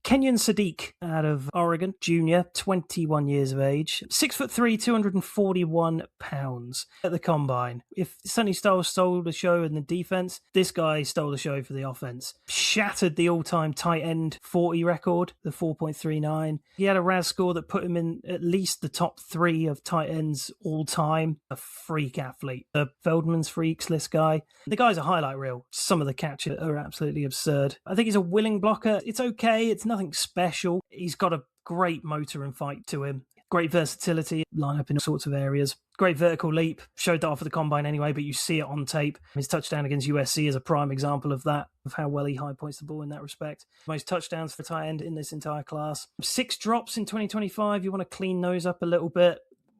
Kenyon Sadik out of Oregon, junior, 21 years of age, 6'3", 241 pounds at the combine. If Sonny Styles stole the show in the defense, this guy stole the show for the offense. Shattered the all-time tight end 40 record, the 4.39. He had a RAS score that put him in at least the top 3 of tight ends all time. A freak athlete. The Feldman's Freaks list guy. The guy's a highlight reel. Some of the catches are absolutely absurd. I think he's a willing blocker. It's okay. It's nothing special. He's got a great motor and fight to him. Great versatility, line up in all sorts of areas. Great vertical leap. Showed that off at the combine anyway, but you see it on tape. His touchdown against USC is a prime example of that, of how well he high points the ball in that respect. Most touchdowns for tight end in this entire class. 6 drops in 2025. You want to clean those up a little bit.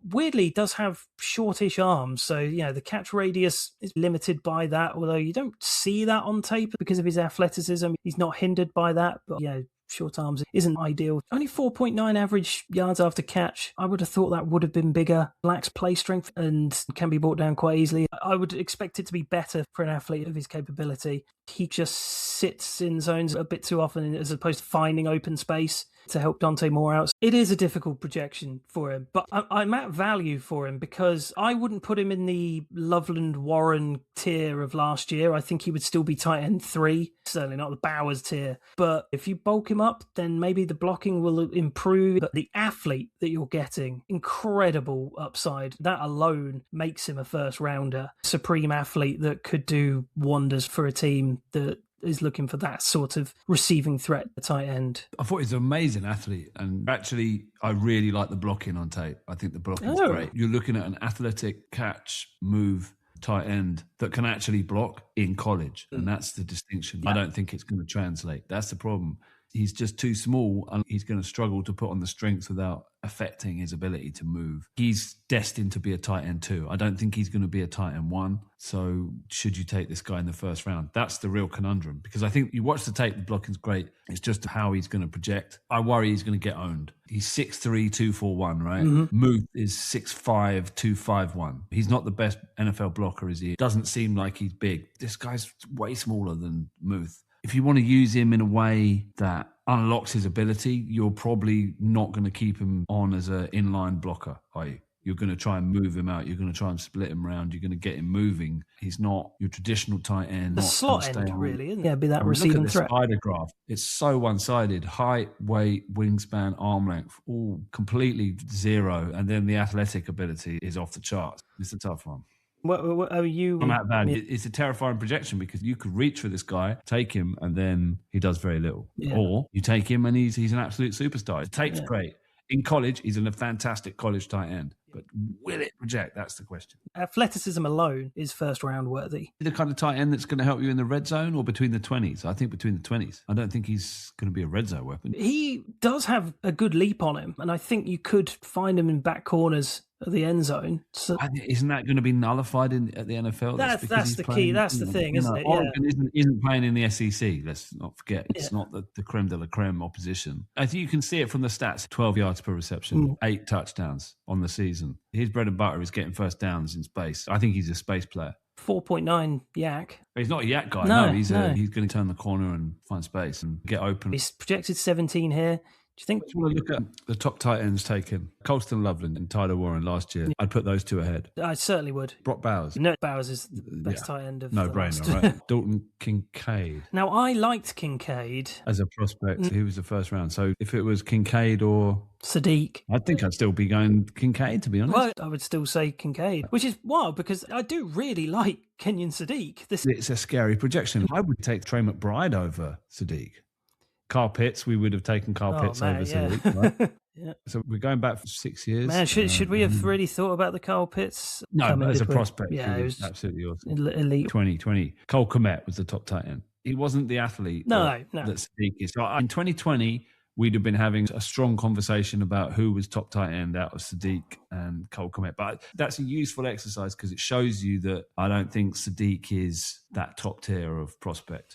Weirdly, he does have shortish arms, so the catch radius is limited by that, although you don't see that on tape because of his athleticism. He's not hindered by that, but short arms isn't ideal. Only 4.9 average yards after catch. I would have thought that would have been bigger. Lacks play strength and can be brought down quite easily. I would expect it to be better for an athlete of his capability. He just sits in zones a bit too often as opposed to finding open space to help Dante Moore out. It is a difficult projection for him, but I'm at value for him because I wouldn't put him in the Loveland Warren tier of last year. I think he would still be tight end 3, certainly not the Bowers tier. But if you bulk him up, then maybe the blocking will improve. But the athlete that you're getting, incredible upside. That alone makes him a first rounder. Supreme athlete that could do wonders for a team that is looking for that sort of receiving threat at tight end. I thought he's an amazing athlete, and actually I really like the blocking on tape. I think the blocking is great. You're looking at an athletic catch move tight end that can actually block in college, and that's the distinction. I don't think it's going to translate. That's the problem. He's just too small and he's going to struggle to put on the strength without affecting his ability to move. He's destined to be a tight end 2. I don't think he's going to be a tight end 1. So should you take this guy in the first round? That's the real conundrum, because I think you watch the tape, the blocking's great. It's just how he's going to project. I worry he's going to get owned. He's 6'3", 241, right? Mm-hmm. Muth is 6'5", 251. He's not the best NFL blocker, is he? Doesn't seem like he's big. This guy's way smaller than Muth. If you want to use him in a way that unlocks his ability, you're probably not going to keep him on as an inline blocker, are you? You're going to try and move him out. You're going to try and split him around. You're going to get him moving. He's not your traditional tight end. The slot end, really, isn't it? Yeah, be that receiving threat. Look at the spider graph. It's so one-sided. Height, weight, wingspan, arm length, all completely 0. And then the athletic ability is off the charts. It's a tough one. What are you? I'm at value. It's a terrifying projection because you could reach for this guy, take him, and then he does very little. Yeah. Or you take him and he's an absolute superstar. The tape's great. In college, he's a fantastic college tight end. But will it project? That's the question. Athleticism alone is first round worthy. The kind of tight end that's going to help you in the red zone or between the 20s? I think between the 20s. I don't think he's going to be a red zone weapon. He does have a good leap on him, and I think you could find him in back corners of the end zone. So, isn't that going to be nullified at the NFL? That's the key. That's the thing, isn't it? Oregon isn't playing in the SEC. Let's not forget. It's not the creme de la creme opposition. I think you can see it from the stats. 12 yards per reception, 8 touchdowns on the season. His bread and butter is getting first downs in space. I think he's a space player. 4.9 yak. He's not a yak guy. No, he's going to turn the corner and find space and get open. He's projected 17 here. Do you think? I want to look at the top tight ends taken. Colston Loveland and Tyler Warren last year. I'd put those 2 ahead. I certainly would. Brock Bowers. No, Bowers is the best tight end of no brainer, right? Dalton Kincaid. Now, I liked Kincaid as a prospect. He was the first round. So if it was Kincaid or Sadiq, I think I'd still be going Kincaid, to be honest. Well, I would still say Kincaid, which is wild because I do really like Kenyon Sadik. It's a scary projection. I would take Trey McBride over Sadiq. Carl Pitts, we would have taken Carl Pitts over Sadiq, right? Yeah. So we're going back for 6 years. Man, should we have really thought about the Carl Pitts? No, as a prospect, yeah, he was absolutely awesome. Elite. 2020. Cole Kmet was the top tight end. He wasn't the athlete that Sadiq is. So in 2020, we'd have been having a strong conversation about who was top tight end out of Sadiq and Cole Kmet. But that's a useful exercise because it shows you that I don't think Sadiq is that top tier of prospect.